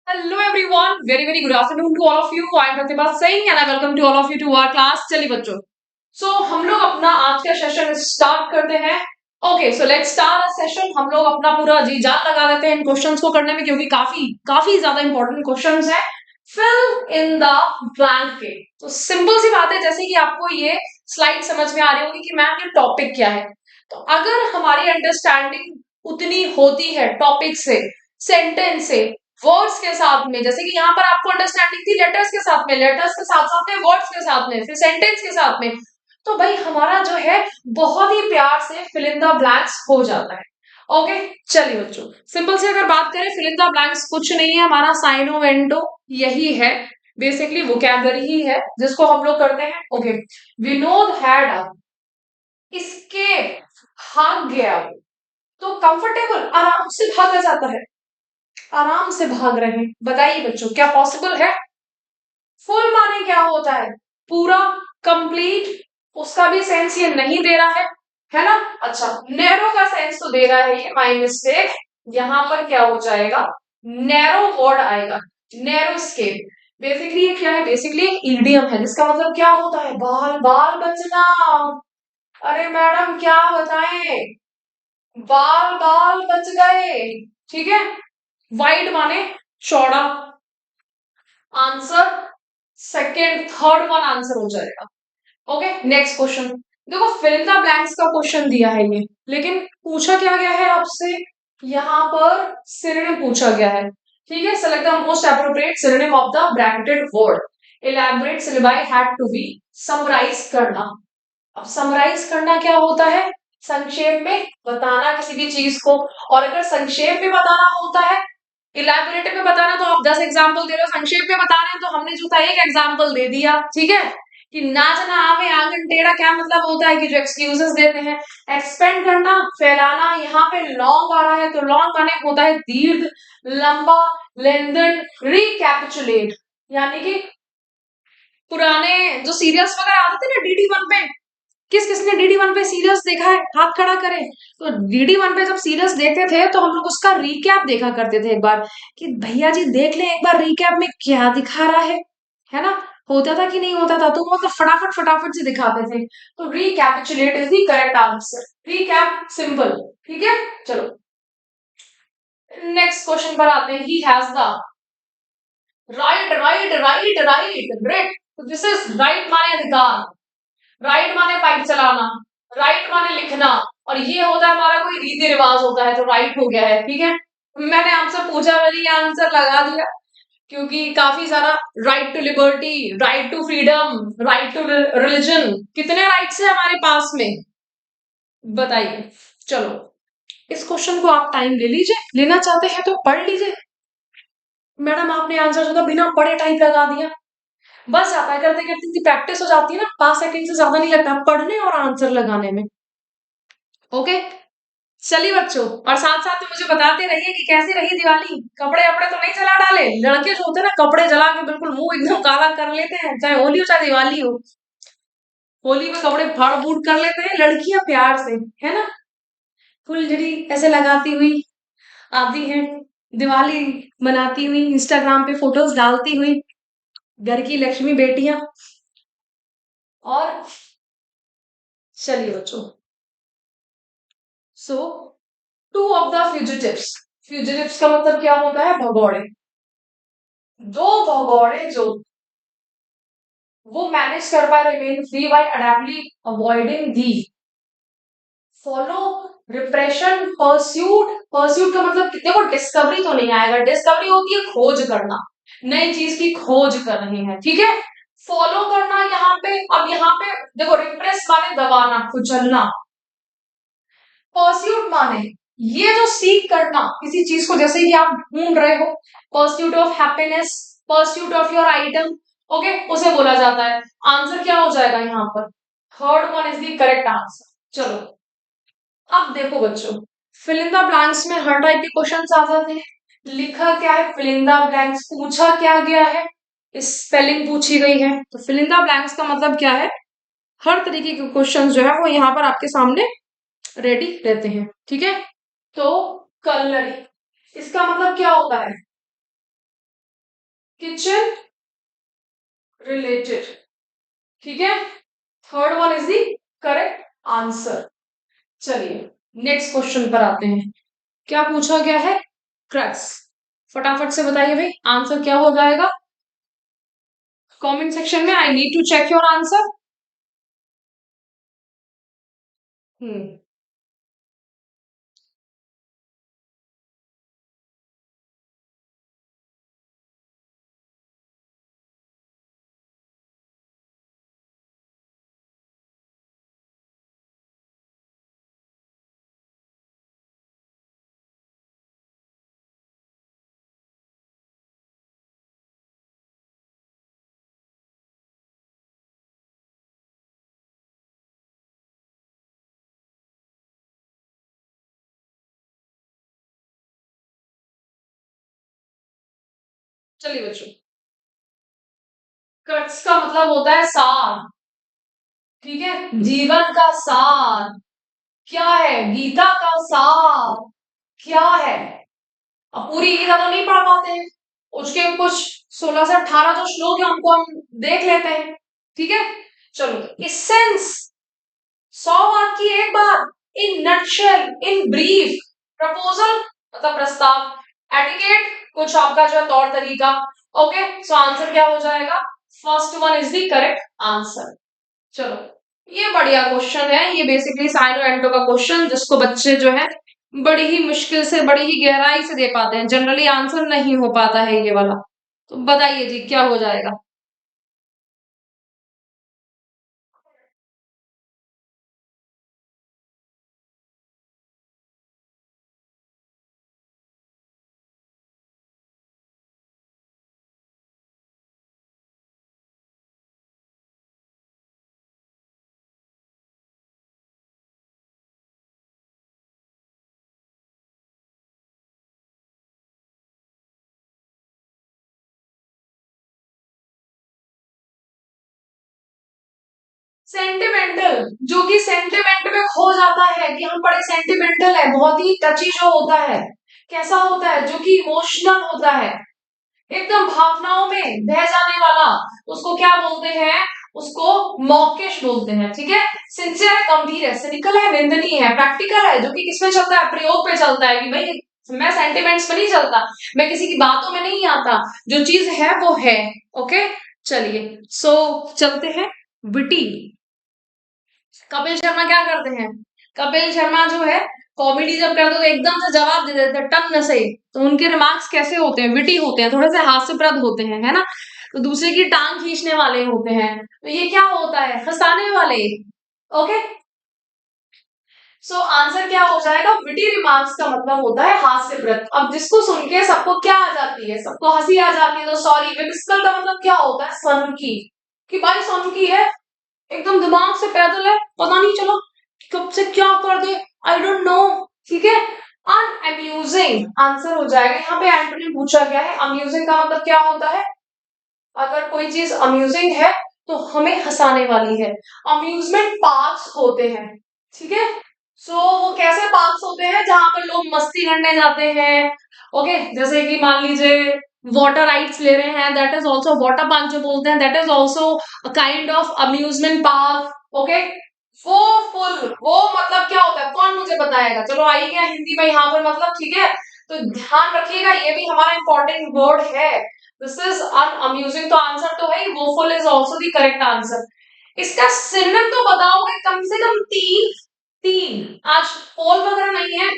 Hello everyone, very good afternoon to all of you. I am Pratibha Singh and I welcome to all of you to our class. चलिए बच्चों, हम लोग अपना आज का session start करते हैं. Okay, so let's start a session. हम लोग अपना पूरा जी जान लगा देते हैं इन क्वेश्चंस को करने में, क्योंकि काफी काफी ज्यादा इंपॉर्टेंट क्वेश्चंस हैं. फिल इन द ब्लैंक के. तो सिंपल सी बात है, जैसे कि आपको ये स्लाइड समझ में आ रही होगी कि मैम ये टॉपिक क्या है. तो अगर हमारी अंडरस्टैंडिंग उतनी होती है टॉपिक से, सेंटेंस से, वर्ड्स के साथ में, जैसे कि यहाँ पर आपको अंडरस्टैंडिंग थी लेटर्स के साथ में, लेटर्स के साथ साथ में वर्ड्स के साथ में, फिर सेंटेंस के साथ में, तो भाई हमारा जो है बहुत ही प्यार से फिल इन द ब्लैंक्स हो जाता है. ओके, चलिए बच्चों, सिंपल से अगर बात करें, फिल इन द ब्लैंक्स कुछ नहीं है, हमारा साइनो वेंटो यही है. बेसिकली वोकैबुलरी ही है जिसको हम लोग करते हैं. ओके, विनोद हैड इसके भाग गया. तो कंफर्टेबल आराम से भागा जाता है, आराम से भाग रहे हैं. बताइए बच्चों, क्या पॉसिबल है? फुल माने क्या होता है? पूरा, कंप्लीट. उसका भी सेंस ये नहीं दे रहा है ना. अच्छा, नैरो का सेंस तो दे रहा है ये, माय मिस्टेक. यहां पर क्या हो जाएगा? नैरो वर्ड आएगा, नैरो स्केप. बेसिकली ये क्या है? बेसिकली एक ईडियम है जिसका मतलब क्या होता है? बाल बाल बचना. अरे मैडम क्या बताएं, बाल बाल बच गए. ठीक है. वाइड माने चौड़ा. Answer second third one answer हो जाएगा. Okay, next question. देखो, फिल इन द ब्लैंक्स का क्वेश्चन दिया है ये, लेकिन पूछा क्या गया है आपसे? यहाँ पर सिनोनिम पूछा गया है. ठीक है, select the most appropriate synonym of the bracketed word. Elaborate syllabi had to be. Summarise करना. अब समराइज करना क्या होता है? संक्षेप में बताना किसी भी चीज को. और अगर संक्षेप में बताना होता है, इलैबोरेटिव में बताना, तो आप 10 एग्जाम्पल दे रहे हो. संक्षेप में बता रहे हैं तो हमने जो था एक एग्जाम्पल दे दिया. ठीक है, कि नाचना आवे आंगन टेढ़ा क्या मतलब होता है? कि जो एक्सक्यूजेस देते हैं. एक्सपेंड करना, फैलाना. यहाँ पे लॉन्ग आ रहा है तो लॉन्ग माने होता है दीर्घ, लंबा, लेंदन. रिकैपिचुलेट यानी कि पुराने जो सीरियल्स वगैरह आते थे ना डीडी वन पे, किस किसने डीडी वन पे सीरियल्स देखा है? हाथ खड़ा करें. तो डीडी वन पे जब सीरियल्स देखते थे तो हम लोग उसका रिकैप देखा करते थे एक बार, कि भैया जी देख लें एक बार रिकैप में क्या दिखा रहा है ना. होता था कि नहीं होता था? तो वो मतलब फटाफट फटाफट से दिखाते थे. तो recapitulate is the correct answer. Recap simple. ठीक है, चलो नेक्स्ट क्वेश्चन पर आते हैं. He has the right right right right great. This is right माने अधिकार, राइट माने बाइक चलाना, राइट माने लिखना. और ये होता है हमारा कोई रीति रिवाज होता है, तो राइट हो गया है. ठीक है, मैंने आपसे पूछा, मैंने ये आंसर लगा दिया, क्योंकि काफी सारा right to liberty, right to freedom, right to religion, कितने राइट्स है हमारे पास में? बताइए. चलो, इस क्वेश्चन को आप टाइम ले लीजिए, लेना चाहते हैं तो पढ़ लीजिए. मैडम आपने आंसर जो था बिना पढ़े टाइप लगा दिया. बस आता है, करते करते प्रैक्टिस हो जाती है ना, 5 सेकंड से ज्यादा नहीं लगता पढ़ने और आंसर लगाने में. ओके, चलिए बच्चों, और साथ साथ में मुझे बताते रहिए कि कैसी रही दिवाली. कपड़े वपड़े तो नहीं जला डाले? लड़के जो होते हैं ना, कपड़े जला के बिल्कुल मुंह एकदम काला कर लेते हैं, चाहे होली हो चाहे दिवाली हो. होली में कपड़े फाड़ फूड़ कर लेते हैं, लड़कियां प्यार से, है ना, फुलझड़ी ऐसे लगाती हुई आती हैं, दिवाली मनाती हुई, इंस्टाग्राम पे फोटोज डालती हुई, घर की लक्ष्मी बेटियां. और चलिए बच्चों, so two of the fugitives. Fugitives का मतलब क्या होता है? भगौड़े. दो भगौड़े जो वो मैनेज कर पाए remain free by adeptly avoiding the follow repression pursuit. Pursuit का मतलब देखो, डिस्कवरी तो नहीं आएगा. डिस्कवरी होती है खोज करना, नई चीज की खोज कर रहे हैं. ठीक है, फॉलो करना यहाँ पे. अब यहाँ पे देखो, रिप्रेस माने दबाना, कुचलना. परस्यूट माने ये जो सीख करना किसी चीज को, जैसे कि आप ढूंढ रहे हो, pursuit of happiness, pursuit of your item. Okay, उसे बोला जाता है. आंसर क्या हो जाएगा यहाँ पर? Third one is the correct answer. चलो, अब देखो बच्चों, फिल इन द ब्लैंक्स में हर टाइप के क्वेश्चंस आ जाते हैं. लिखा क्या है? Fill in the blanks. पूछा क्या गया है? स्पेलिंग पूछी गई है. तो फिल इन द ब्लैंक्स का मतलब क्या है? हर तरीके के क्वेश्चंस जो है वो यहाँ पर आपके सामने रेडी रहते हैं. ठीक है, तो कलरी, इसका मतलब क्या होता है? किचन रिलेटेड, ठीक है। Third one is the correct answer. चलिए नेक्स्ट क्वेश्चन पर आते हैं। क्या पूछा गया है? क्रक्स। फटाफट से बताइए भाई आंसर क्या हो जाएगा कमेंट सेक्शन में। I need to check your answer. Hmm चलिए बच्चों, क्रक्स का मतलब होता है सार, ठीक है, जीवन का सार। क्या है? गीता का सार क्या है? अब पूरी गीता तो नहीं पढ़ पाते हैं, उसके कुछ 16 से 18 जो श्लोक है उनको हम देख लेते हैं, ठीक है। चलो इसेंस, 100 वाक्य की एक बात, in nutshell, in brief, proposal मतलब प्रस्ताव, एटिकेट कुछ आपका जो है तौर तरीका। ओके, सो आंसर क्या हो जाएगा? First one is the correct answer. चलो ये बढ़िया क्वेश्चन है, ये बेसिकली साइनो एंटो का क्वेश्चन जिसको बच्चे जो है बड़ी ही मुश्किल से बड़ी ही गहराई से दे पाते हैं, जनरली आंसर नहीं हो पाता है ये वाला। तो बताइए जी क्या हो जाएगा? सेंटिमेंटल, जो कि सेंटिमेंट में खो जाता है कि हम बड़े सेंटिमेंटल है, बहुत ही टची जो होता है। कैसा होता है? जो कि इमोशनल होता है, एकदम भावनाओं में बह जाने वाला, उसको क्या बोलते हैं? उसको मॉकिश बोलते हैं, ठीक है। सिंसियर है, गंभीर है, सिनिकल है, निंदनीय है, प्रैक्टिकल है, जो कि किसमें चलता है? प्रयोग पे चलता है कि भाई मैं सेंटिमेंट्स में नहीं चलता, मैं किसी की बातों में नहीं आता, जो चीज है वो है। ओके चलिए, सो चलते हैं विटी। कपिल शर्मा क्या करते हैं? कपिल शर्मा जो है कॉमेडी जब करते तो एकदम से जवाब दे देते हैं टन से। तो उनके रिमार्क्स कैसे होते हैं? विटी होते हैं, थोड़े से हास्यप्रद होते हैं, है ना। तो दूसरे की टांग खींचने वाले होते हैं, तो ये क्या होता है? हंसाने वाले। ओके, सो आंसर क्या हो जाएगा? विटी रिमार्क्स का मतलब होता है हास्यप्रद। अब जिसको सुन के सबको क्या आ जाती है? सबको हंसी आ जाती है। तो सॉरी, विमिस्कल का मतलब क्या होता है? सनकी, कि भाई सनकी है, एकदम दिमाग से पैदल है, पता नहीं चला कब से क्या कर दे, आई डोंट नो, ठीक है। अनअम्यूजिंग आंसर हो जाएगा। यहाँ पे एंटोनी पूछा गया है, अम्यूजिंग का मतलब क्या होता है? अगर कोई चीज अम्यूजिंग है तो हमें हंसाने वाली है। अम्यूजमेंट पार्क्स होते हैं, ठीक है। सो वो कैसे पार्क्स होते हैं? जहां पर लोग मस्ती करने जाते हैं। ओके, जैसे कि मान लीजिए वाटर राइड्स ले रहे हैं, that is also water park जो बोलते हैं, that is also kind of amusement park. Okay, वो फुल, वो मतलब क्या होता है? कौन मुझे बताएगा? चलो आई गया हिंदी में यहाँ पर मतलब, ठीक है। तो ध्यान रखिएगा, ये भी हमारा इंपॉर्टेंट वर्ड है। दिस इज अनअम्यूजिंग, तो आंसर तो है woeful is also the correct answer. इसका सिनोनिम तो बताओगे कम से कम तीन। तीन, आज पोल वगैरह नहीं है,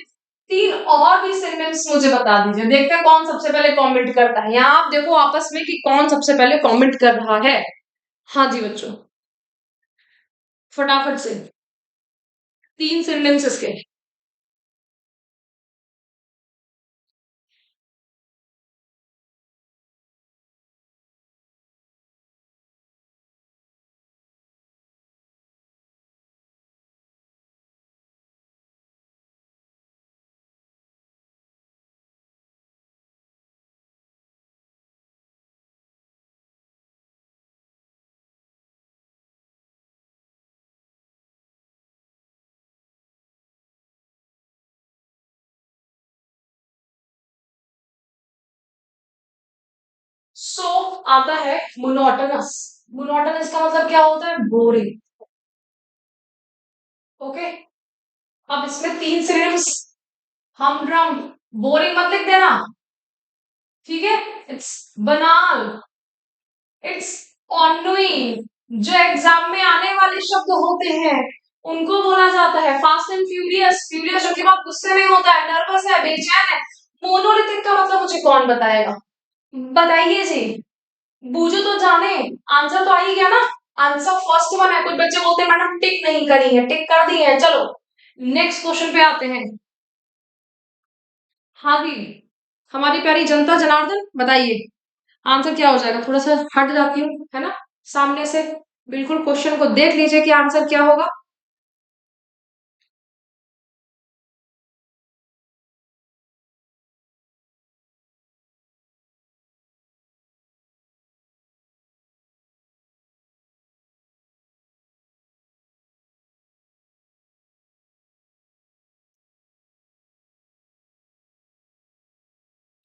तीन और भी सिनोनिम्स मुझे बता दीजिए, देखते हैं कौन सबसे पहले कमेंट करता है। यहाँ आप देखो आपस में कि कौन सबसे पहले कमेंट कर रहा है। हाँ जी बच्चों, फटाफट से तीन सिनोनिम्स इसके। सो आता है मोनोटोनस। मोनोटोनस का मतलब क्या होता है? बोरिंग। ओके, अब इसमें तीन सिनोनिम्स, हमड्रम, बोरिंग मत लिख देना, ठीक है? इट्स बनाल, इट्स ऑनोइंग। जो एग्जाम में आने वाले शब्द होते हैं उनको बोला जाता है फास्ट एंड फ्यूरियस। फ्यूरियस जो कि बहुत गुस्से में होता है, नर्वस है, बेचैन है। मोनोलिथिक का मतलब मुझे कौन बताएगा? बताइए जी, बूझो तो जाने। आंसर तो आ ही गया ना। आंसर फर्स्ट वन है। कुछ बच्चे बोलते हैं मैडम टिक नहीं करी है, टिक कर दी है। चलो नेक्स्ट क्वेश्चन पे आते हैं। हाँ जी, हमारी प्यारी जनता जनार्दन बताइए आंसर क्या हो जाएगा? थोड़ा सा हट जाती हूँ, है ना, सामने से। बिल्कुल क्वेश्चन को देख लीजिए कि आंसर क्या होगा।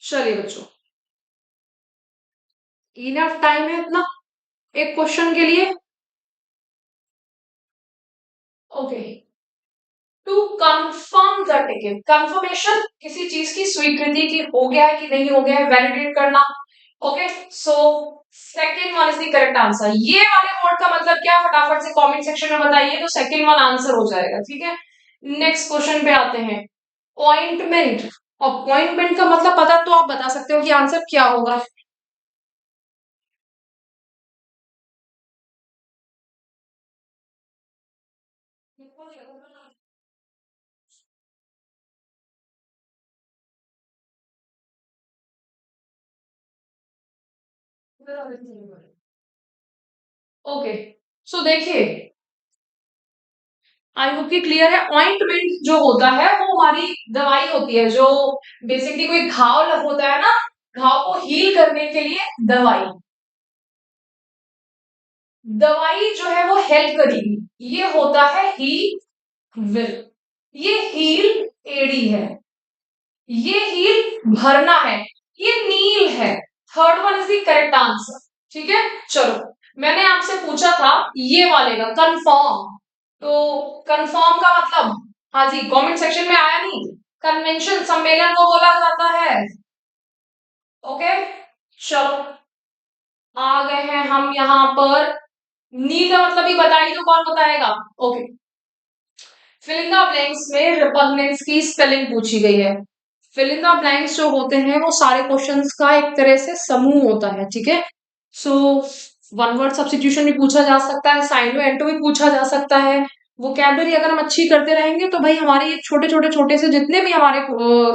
चलिए बच्चों, इनफ टाइम है इतना एक क्वेश्चन के लिए। Okay, to confirm the ticket. Confirmation किसी चीज की स्वीकृति की हो गया है कि नहीं हो गया है, वैलिडेट करना। Okay, so second one is the correct answer. ये वाले वर्ड का मतलब क्या, फटाफट से कमेंट सेक्शन में बताइए तो सेकंड वन आंसर हो जाएगा, ठीक है? नेक्स्ट क्वेश्चन पे आते हैं। ऑइंटमेंट। अपॉइंटमेंट का मतलब पता तो आप बता सकते हो कि आंसर क्या होगा? ओके, सो देखिए, आई होप कि क्लियर है। ऑइंटमेंट जो होता है वो हमारी दवाई होती है, जो बेसिकली कोई घाव होता है ना, घाव को हील करने के लिए दवाई। दवाई जो है वो हेल्प करेगी, ये होता है ही विल। ये हील एडी है, ये हील भरना है, ये नील है। Third one is the correct answer, ठीक है? चलो, मैंने आपसे पूछा था ये वाले का कंफर्म, तो कंफर्म का मतलब, हाँ जी, कमेंट सेक्शन में आया नहीं। कन्वेंशन, सम्मेलन को बोला जाता है। ओके, चलो आ गए हैं हम यहाँ पर। नी का मतलब ही बताइए तो कौन बताएगा? Okay, fill in the blanks में रिपग्नेंस की स्पेलिंग पूछी गई है। फिल इन द ब्लैंक्स जो होते हैं वो सारे क्वेश्चंस का एक तरह से समूह होता है, ठीक है? सो वन वर्ड सब्स्टिट्यूशन भी पूछा जा सकता है, साइनो एंटो भी पूछा जा सकता है। वोकैबलरी अगर हम अच्छी करते रहेंगे तो भाई हमारे ये छोटे छोटे छोटे से जितने भी हमारे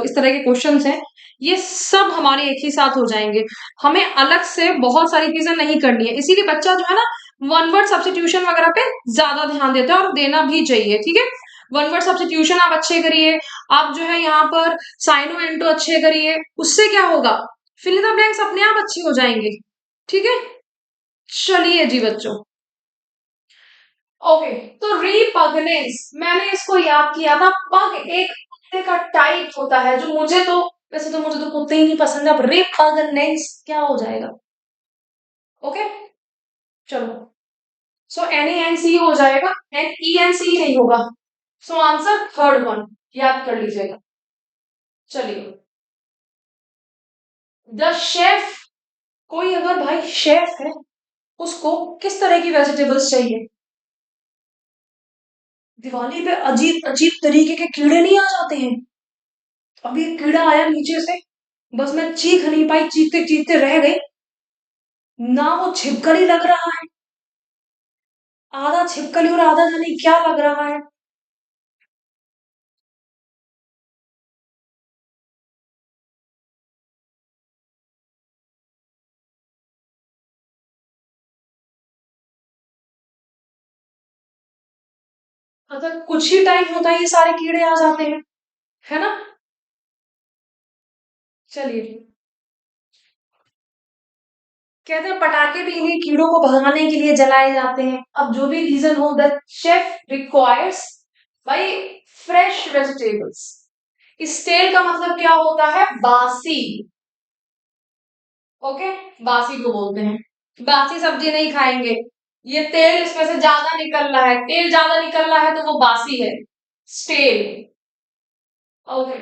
इस तरह के क्वेश्चंस हैं, ये सब हमारे एक ही साथ हो जाएंगे। हमें अलग से बहुत सारी चीजें नहीं करनी है, इसीलिए बच्चा जो है ना वन वर्ड सब्स्टिट्यूशन वगैरह पे ज्यादा ध्यान देता है और देना भी चाहिए, ठीक है? वन वर्ड सब्स्टिट्यूशन आप अच्छे करिए, आप जो है यहाँ पर साइनो एंटो अच्छे करिए, उससे क्या होगा, फिल इन द ब्लैंक्स अपने आप अच्छे हो जाएंगे, ठीक है? चलिए जी बच्चों, ओके, तो रिपग्नेंस मैंने इसको याद किया था। पग एक कुत्ते का टाइप होता है, जो मुझे तो, वैसे तो मुझे तो कुत्ते ही नहीं पसंद। अब रिपग्नेंस क्या हो जाएगा? ओके, चलो, सो एन ए एन सी हो जाएगा, एन ई एन सी नहीं होगा। सो आंसर थर्ड वन, याद कर लीजिएगा। चलिए, द शेफ। कोई अगर भाई शेफ है, उसको किस तरह की वेजिटेबल्स चाहिए? दिवाली पे अजीब अजीब तरीके के कीड़े नहीं आ जाते हैं? अभी एक कीड़ा आया नीचे से, बस मैं चीख नहीं पाई, चीखते चीखते रह गई। ना वो छिपकली लग रहा है, आधा छिपकली और आधा जाने क्या लग रहा है। अगर कुछ ही टाइम होता है ये सारे कीड़े आ जाते हैं, है ना? चलिए, कहते हैं पटाखे भी इन्हीं कीड़ों को भगाने के लिए जलाए जाते हैं। अब जो भी रीजन हो, द शेफ रिक्वायर्स भाई फ्रेश वेजिटेबल्स। स्टेल का मतलब क्या होता है? बासी। ओके, बासी को बोलते हैं। बासी सब्जी नहीं खाएंगे, ये तेल इसमें से ज्यादा निकल रहा है, तेल ज्यादा निकल रहा है तो वो बासी है, स्टेल। ओके,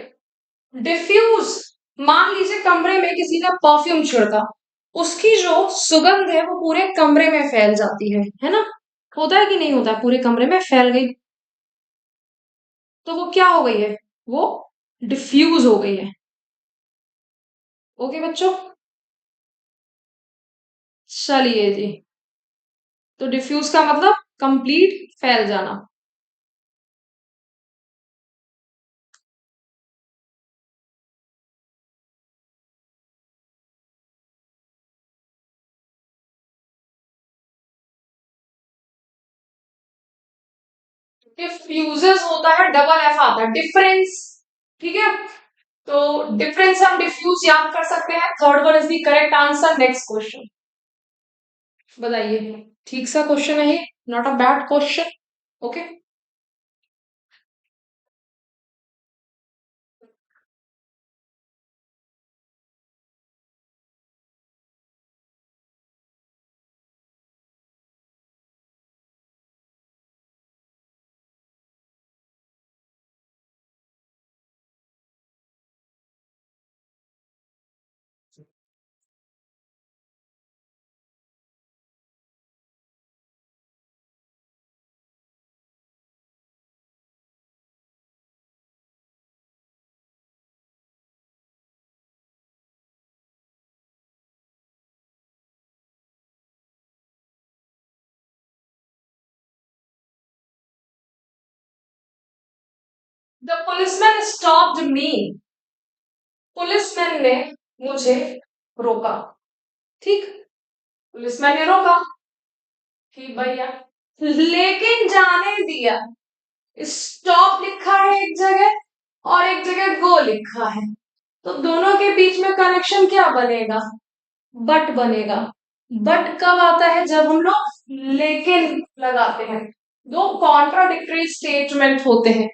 डिफ्यूज, मान लीजिए कमरे में किसी ने परफ्यूम छिड़का, उसकी जो सुगंध है वो पूरे कमरे में फैल जाती है ना? होता है कि नहीं होता? पूरे कमरे में फैल गई तो वो क्या हो गई है? वो डिफ्यूज हो गई है। ओके बच्चों, चलिए जी। तो डिफ्यूज का मतलब कंप्लीट फैल जाना। डिफ्यूजर्स होता है, डबल एफ आता है, डिफरेंस। ठीक है, तो डिफरेंस हम डिफ्यूज याद कर सकते हैं। Third one is the correct answer. Next question बताइए। ठीक सा क्वेश्चन है ये, not a bad question. Okay, the policeman stopped me, policeman ने मुझे रोका। ठीक, पुलिसमैन ने रोका, ठीक भैया, लेकिन जाने दिया। स्टॉप लिखा है एक जगह और एक जगह गो लिखा है, तो दोनों के बीच में कनेक्शन क्या बनेगा? बट बनेगा। बट कब आता है? जब हम लोग लेकिन लगाते हैं। दो कॉन्ट्राडिक्टरी स्टेटमेंट होते हैं,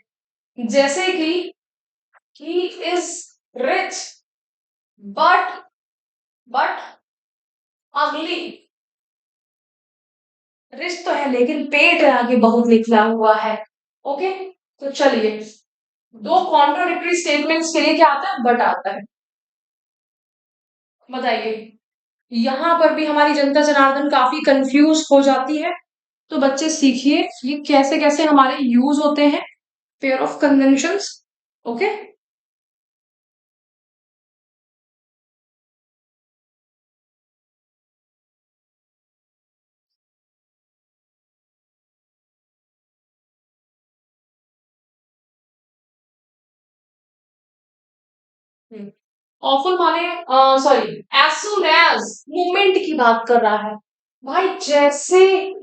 जैसे कि he is rich but but अगली। रिच तो है लेकिन पेट आगे बहुत निकला हुआ है। ओके, तो चलिए, दो कॉन्ट्राडिक्टरी स्टेटमेंट्स के लिए क्या आता है? बट आता है। बताइए, यहाँ पर भी हमारी जनता जनार्दन काफी कंफ्यूज हो जाती है, तो बच्चे सीखिए ये कैसे कैसे हमारे यूज होते हैं, pair of conventions. Okay, awful माने, sorry, as soon as movement की बात कर रहा है भाई।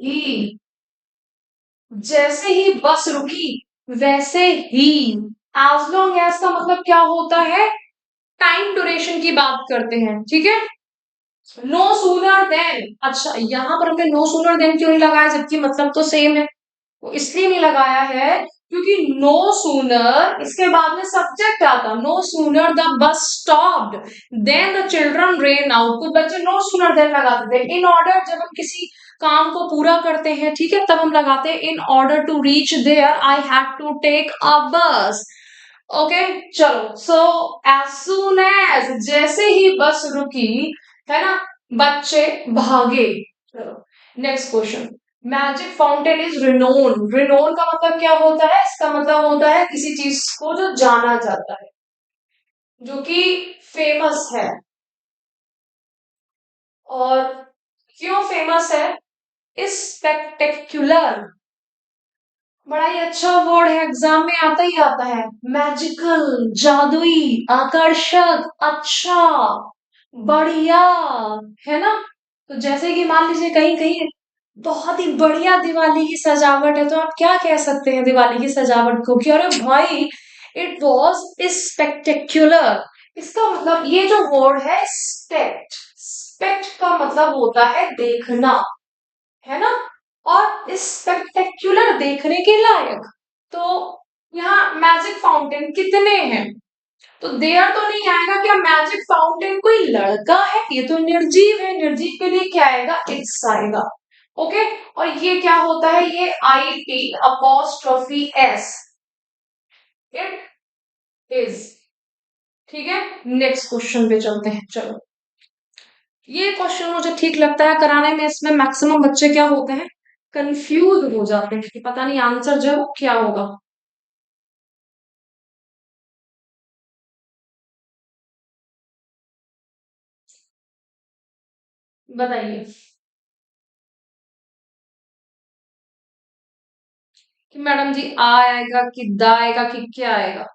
ही जैसे ही बस रुकी वैसे ही, एज लॉन्ग एज का मतलब क्या होता है? टाइम ड्यूरेशन की बात करते हैं, ठीक है। नो सूनर देन, अच्छा यहाँ पर हमने नो सूनर देन क्यों नहीं लगाया, जबकि मतलब तो सेम है? वो इसलिए नहीं लगाया है क्योंकि नो सूनर इसके बाद में सब्जेक्ट आता, no sooner the bus stopped then the children ran out, तो बच्चे नो सूनर देन लगाते थे। इन ऑर्डर, जब हम किसी काम को पूरा करते हैं, ठीक है, तब हम लगाते हैं in order to reach there I had to take a bus. Okay, चलो, सो एज सून एज, जैसे ही बस रुकी, है ना, बच्चे भागे। चलो, next question. Magic fountain is renowned, renowned का मतलब क्या होता है? इसका मतलब होता है किसी चीज को जो जाना जाता है, जो कि फेमस है। और क्यों फेमस है? इज स्पेक्टेक्युलर, बड़ा ही अच्छा वर्ड है, एग्जाम में आता ही आता है। मैजिकल, जादुई, आकर्षक, अच्छा, बढ़िया, है ना? तो जैसे कि मान लीजिए कहीं कहीं बहुत ही बढ़िया दिवाली की सजावट है, तो आप क्या कह सकते हैं दिवाली की सजावट को? कि अरे भाई, इट वॉज स्पेक्टेक्युलर। इसका मतलब ये जो वर्ड है स्पेक्ट, स्पेक्ट का मतलब होता है देखना, है ना? और स्पेक्टेक्युलर देखने के लायक। तो यहाँ मैजिक फाउंटेन कितने हैं? तो देयर तो नहीं आएगा, क्या मैजिक फाउंटेन कोई लड़का है? ये तो निर्जीव है, निर्जीव के लिए क्या आएगा, इट्स आएगा। ओके, और ये क्या होता है, ये IT''S, इट इज। ठीक है, नेक्स्ट क्वेश्चन पे चलते हैं। चलो, ये क्वेश्चन मुझे ठीक लगता है कराने में। इसमें मैक्सिमम बच्चे क्या होते हैं, कंफ्यूज हो जाते हैं कि पता नहीं आंसर जो है वो क्या होगा। बताइए कि मैडम जी आ आएगा कि दा आएगा कि क्या आएगा।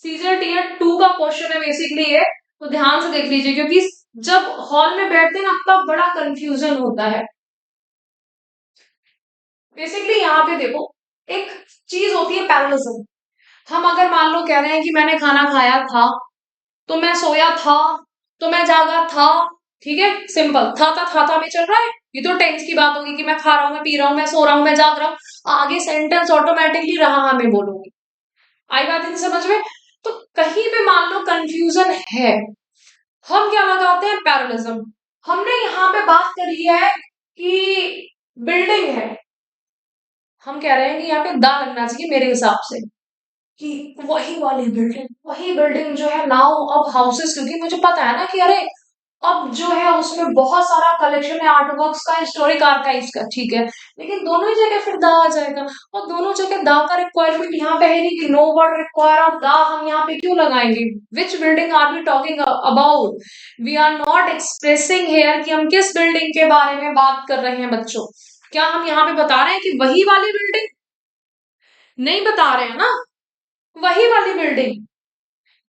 सीजर टीयर 2 का क्वेश्चन है बेसिकली ये, तो ध्यान से देख लीजिए, क्योंकि जब हॉल में बैठते हैं ना तब बड़ा कंफ्यूजन होता है। बेसिकली यहाँ पे देखो, एक चीज होती है पैरेललिज्म। हम अगर मान लो कह रहे हैं कि मैंने खाना खाया था, तो मैं सोया था, तो मैं जागा था। ठीक है, सिंपल, था में चल रहा है। ये तो टेंस की बात होगी कि मैं खा रहा हूं, मैं पी रहा हूं, मैं सो रहा हूं, मैं जाग रहा हूं, आगे सेंटेंस ऑटोमेटिकली रहा मैं बोलूंगी। आई बात नहीं समझ में। तो कहीं पे मान लो कंफ्यूजन है, हम क्या लगाते हैं, पैरेललिज्म। हमने यहाँ पे बात करी है कि बिल्डिंग है, हम कह रहे हैं कि यहाँ पे दा लगना चाहिए मेरे हिसाब से, कि वही वाली बिल्डिंग, वही बिल्डिंग जो है नाउ अब हाउसेस, क्योंकि मुझे पता है ना कि अरे अब जो है उसमें बहुत सारा कलेक्शन है आर्टवर्क्स का, हिस्टोरिक आर्काइव्स का। ठीक है, लेकिन दोनों ही जगह फिर दा आ जाएगा, और दोनों जगह दा का रिक्वायरमेंट यहाँ पे है नहीं कि no word require of the, हम यहाँ पे क्यों लगाएंगे। Which building are we talking about, we are not expressing here कि हम किस बिल्डिंग के बारे में बात कर रहे हैं बच्चों। क्या हम यहाँ पे बता रहे हैं कि वही वाली बिल्डिंग, नहीं बता रहे हैं ना, वही वाली बिल्डिंग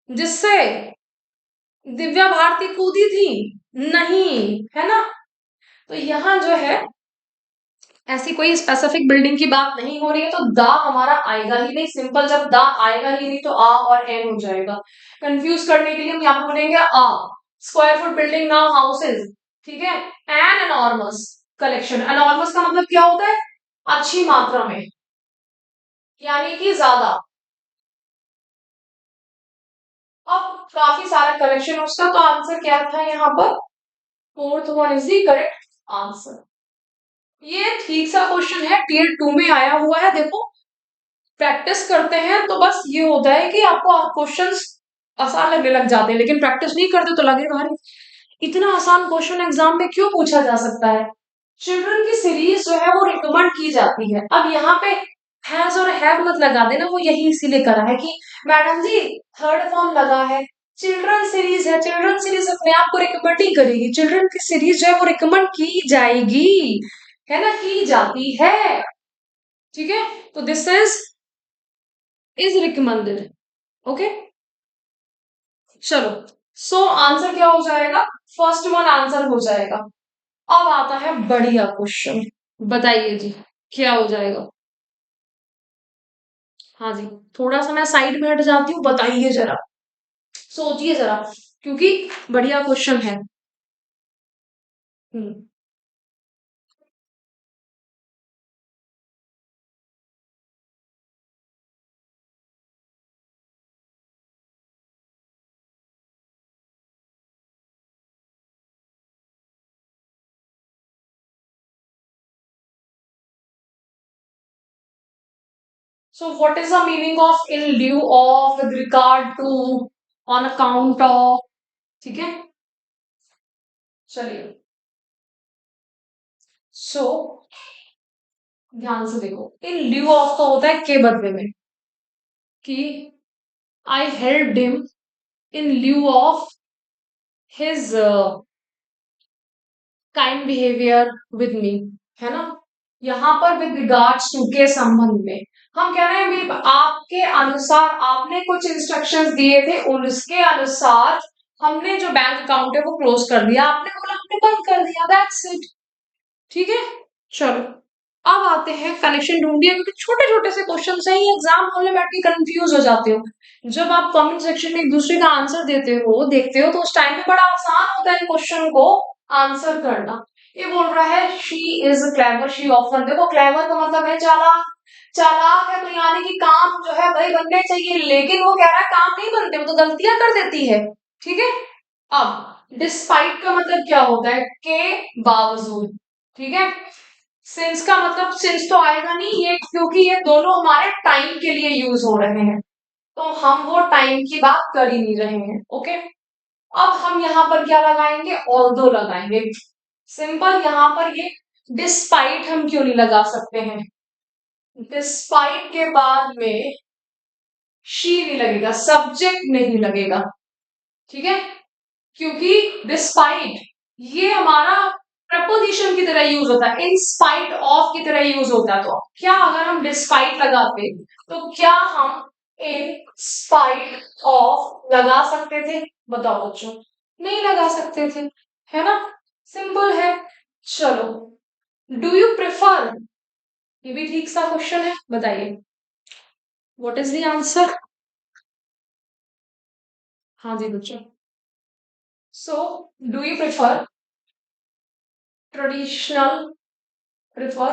जिससे दिव्या भारती कूदी थी, नहीं है ना। तो यहाँ जो है ऐसी कोई स्पेसिफिक बिल्डिंग की बात नहीं हो रही है, तो दा हमारा आएगा ही नहीं। सिंपल, जब दा आएगा ही नहीं तो आ और एन हो जाएगा। कंफ्यूज करने के लिए हम यहाँ पे बोलेंगे आ, square foot building now houses. ठीक है, एन एनॉर्मस कलेक्शन, एनॉर्मस का मतलब क्या होता है, अच्छी मात्रा में, यानी कि ज्यादा। अब काफी सारा कलेक्शन है उसका, तो आंसर क्या था यहाँ पर, fourth one is the correct answer. ये ठीक सा क्वेश्चन है, टीयर 2 में आया हुआ है। देखो, प्रैक्टिस करते हैं तो बस ये होता है कि आपको क्वेश्चंस आसान लगने लग जाते हैं, लेकिन प्रैक्टिस नहीं करते तो लगेगा अरे इतना आसान क्वेश्चन एग्जाम में क्यों पूछा जा सकता है। चिल्ड्रन की सीरीज जो है वो रिकमेंड की जाती है। अब यहाँ पे हैज और हैव मत लगा देना, वो यही इसीलिए करा है कि मैडम जी थर्ड फॉर्म लगा है, चिल्ड्रन सीरीज है, चिल्ड्रन सीरीज अपने आप को रिकमेंड ही करेगी, चिल्ड्रन की सीरीज जो है वो रिकमेंड की जाएगी, है ना, की जाती है। ठीक है, तो दिस इज रिकमेंडेड। ओके, चलो, सो आंसर क्या हो जाएगा, फर्स्ट वन आंसर हो जाएगा। अब आता है बढ़िया क्वेश्चन, बताइए जी क्या हो जाएगा। हाँ जी, थोड़ा सा मैं साइड में हट जाती हूँ, बताइए जरा, सोचिए जरा, क्योंकि बढ़िया क्वेश्चन है। Hmm, so what is the meaning of in lieu of, with regard to, on account of. ठीक है, चलिए, सो ध्यान से देखो, इन ल्यू ऑफ तो होता है के बदले में, कि आई helped him in lieu of his kind behaviour with me, है ना। यहाँ पर विद रिगार्ड्स टू के संबंध में हम कह रहे हैं आपके अनुसार, आपने कुछ इंस्ट्रक्शंस दिए थे, उसके अनुसार हमने जो बैंक अकाउंट है वो क्लोज कर दिया, आपने बोला हमने बंद कर दिया, दैट्स इट। ठीक है, चलो, अब आते हैं कनेक्शन ढूंढिए, क्योंकि छोटे छोटे से क्वेश्चन है ही, एग्जाम हॉल में बैठ के कंफ्यूज हो जाते हो। जब आप कमेंट सेक्शन में एक दूसरे का आंसर देते हो, देखते हो, तो उस टाइम पे बड़ा आसान होता है क्वेश्चन को आंसर करना। ये बोल रहा है she is clever, she often, देखो क्लेवर का मतलब है चालाक, चालाक है तो यानी कि काम जो है भाई बनने चाहिए, लेकिन वो कह रहा है काम नहीं बनते, वो तो गलतियां कर देती है। ठीक है, अब डिस्पाइट का मतलब क्या होता है, के बावजूद। ठीक है, सिंस का मतलब सिंस तो आएगा नहीं ये, क्योंकि ये दोनों हमारे टाइम के लिए यूज हो रहे हैं, तो हम वो टाइम की बात कर ही नहीं रहे हैं। ओके, अब हम यहाँ पर क्या लगाएंगे, ऑल्दो लगाएंगे। सिंपल, यहाँ पर ये डिस्पाइट हम क्यों नहीं लगा सकते हैं, डिस्पाइट के बाद में शी नहीं लगेगा, सब्जेक्ट नहीं लगेगा। ठीक है, क्योंकि डिस्पाइट ये हमारा प्रपोजिशन की तरह यूज होता है, इन स्पाइट ऑफ की तरह यूज होता है। तो क्या अगर हम डिस्पाइट लगाते तो क्या हम इन स्पाइट ऑफ लगा सकते थे, बताओ बच्चों, नहीं लगा सकते थे, है ना, सिंपल है। चलो, डू यू प्रेफर, ये भी ठीक सा क्वेश्चन है, बताइए व्हाट इज द आंसर। हाँ जी बच्चों, so do you prefer traditional, prefer,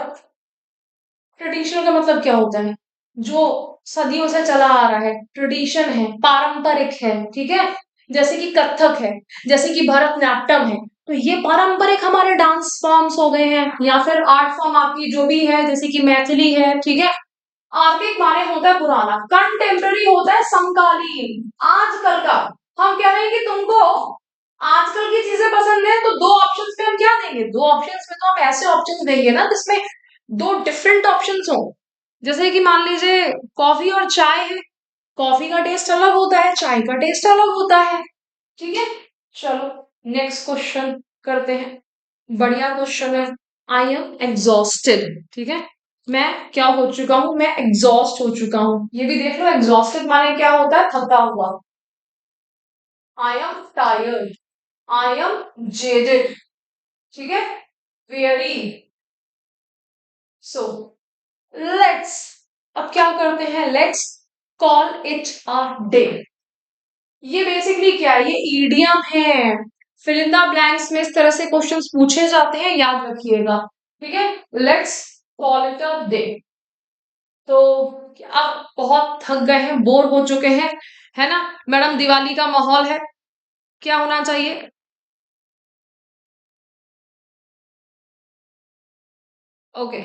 traditional का मतलब क्या होता है, जो सदियों से चला आ रहा है, ट्रेडिशन है, पारंपरिक है। ठीक है, जैसे कि कथक है, जैसे कि भरतनाट्यम है, तो ये पारंपरिक हमारे डांस फॉर्म्स हो गए हैं, या फिर आर्ट फॉर्म आपकी जो भी है, जैसे कि मैथिली है। ठीक है, आर्किक माने होता है पुराना, कंटेम्प्ररी होता है समकालीन, आजकल का। हम कह रहे हैं कि तुमको आजकल की चीजें पसंद है, तो दो ऑप्शंस में हम क्या देंगे, दो ऑप्शंस में तो हम ऐसे ऑप्शंस देंगे ना जिसमें दो डिफरेंट ऑप्शंस हो। जैसे कि मान लीजिए कॉफी और चाय है, कॉफी का टेस्ट अलग होता है, चाय का टेस्ट अलग होता है। ठीक है, चलो नेक्स्ट क्वेश्चन करते हैं, बढ़िया क्वेश्चन है। आई एम एग्जॉस्टेड, ठीक है, मैं क्या हो चुका हूं, मैं एग्जॉस्ट हो चुका हूं। ये भी देख लो, एग्जॉस्टेड माने क्या होता है, थका हुआ। I am tired, I am jaded, ठीक है, वेरी। सो लेट्स, अब क्या करते हैं, let's call it a day. ये बेसिकली क्या है, ये ईडियम है, फिल इन द ब्लैंक्स में इस तरह से क्वेश्चंस पूछे जाते हैं, याद रखिएगा। ठीक है, let's call it a day. तो आप बहुत थक गए हैं, बोर हो चुके हैं, है ना मैडम, दिवाली का माहौल है, क्या होना चाहिए। Okay,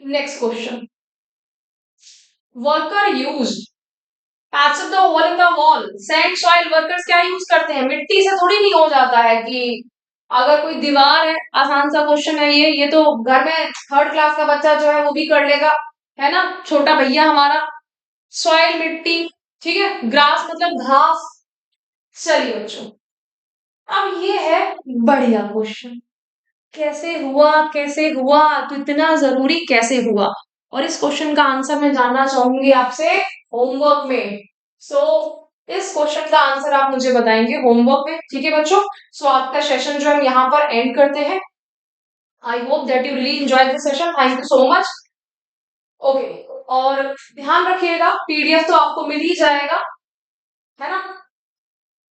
next question, worker use patch the hole in the wall, sand soil workers क्या यूज करते हैं, मिट्टी से थोड़ी नहीं हो जाता है कि अगर कोई दीवार है, आसान सा क्वेश्चन है ये तो घर में थर्ड क्लास का बच्चा जो है वो भी कर लेगा, है ना, छोटा भैया हमारा। सॉइल मिट्टी, ठीक है, ग्रास मतलब घास। चलिए बच्चों, अब ये है बढ़िया क्वेश्चन, कैसे हुआ, कैसे हुआ, तो इतना जरूरी कैसे हुआ, और इस क्वेश्चन का आंसर मैं जानना चाहूंगी आपसे होमवर्क में। सो इस क्वेश्चन का आंसर आप मुझे बताएंगे होमवर्क में। ठीक है बच्चों, सो आज का सेशन जो हम यहाँ पर एंड करते हैं। आई hope that you really enjoy this session, thank you so much. Okay, और ध्यान रखिएगा पीडीएफ तो आपको मिल ही जाएगा, है ना,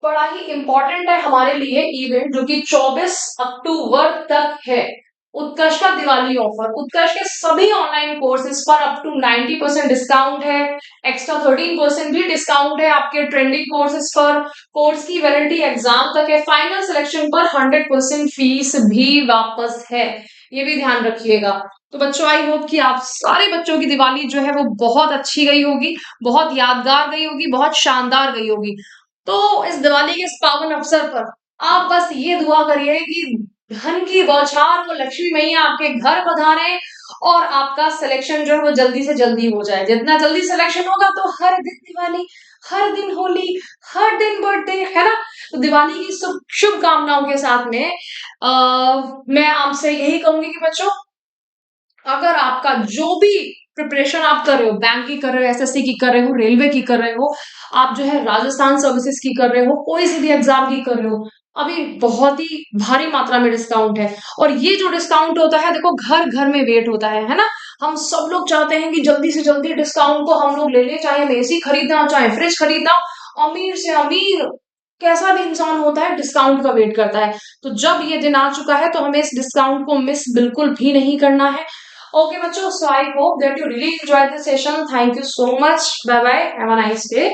बड़ा ही इंपॉर्टेंट है हमारे लिए इवेंट जो कि 24 अक्टूबर तक है, उत्कर्ष का दिवाली ऑफर। उत्कर्ष के सभी ऑनलाइन कोर्सेज पर अप टू 90% डिस्काउंट है, एक्स्ट्रा 13% भी डिस्काउंट है आपके ट्रेंडिंग कोर्सेज पर, कोर्स की वैलिडिटी एग्जाम तक है, फाइनल सिलेक्शन पर 100% फीस भी वापस है, ये भी ध्यान रखिएगा। तो बच्चों, आई होप कि आप सारे बच्चों की दिवाली जो है वो बहुत अच्छी गई होगी, बहुत यादगार गई होगी, बहुत शानदार गई होगी। तो इस दिवाली के इस पावन अवसर पर आप बस ये दुआ करिए कि धन की बौछार, वो लक्ष्मी मैया आपके घर पधारे और आपका सिलेक्शन जो है वो जल्दी से जल्दी हो जाए। जितना जल्दी सिलेक्शन होगा तो हर दिन दिवाली, हर दिन होली, हर दिन बर्थडे, है ना। तो दिवाली की शुभकामनाओं के साथ में मैं आपसे यही कहूंगी कि बच्चों, अगर आपका जो भी प्रिपरेशन आप कर रहे हो, बैंक की कर रहे हो, एसएससी की कर रहे हो, रेलवे की कर रहे हो, आप जो है राजस्थान सर्विसेज की कर रहे हो, कोई सी भी एग्जाम की कर रहे हो, अभी बहुत ही भारी मात्रा में डिस्काउंट है। और ये जो डिस्काउंट होता है, देखो घर घर में वेट होता है ना, हम सब लोग चाहते हैं कि जल्दी से जल्दी डिस्काउंट को हम लोग ले ले, चाहे एसी खरीदना हो, चाहे फ्रिज खरीदना हो, अमीर से अमीर कैसा भी इंसान होता है डिस्काउंट का वेट करता है। तो जब ये दिन आ चुका है तो हमें इस डिस्काउंट को मिस बिल्कुल भी नहीं करना है। ओके बच्चों, so I hope that you really enjoy this session. Thank you so much. Bye bye, have a nice day.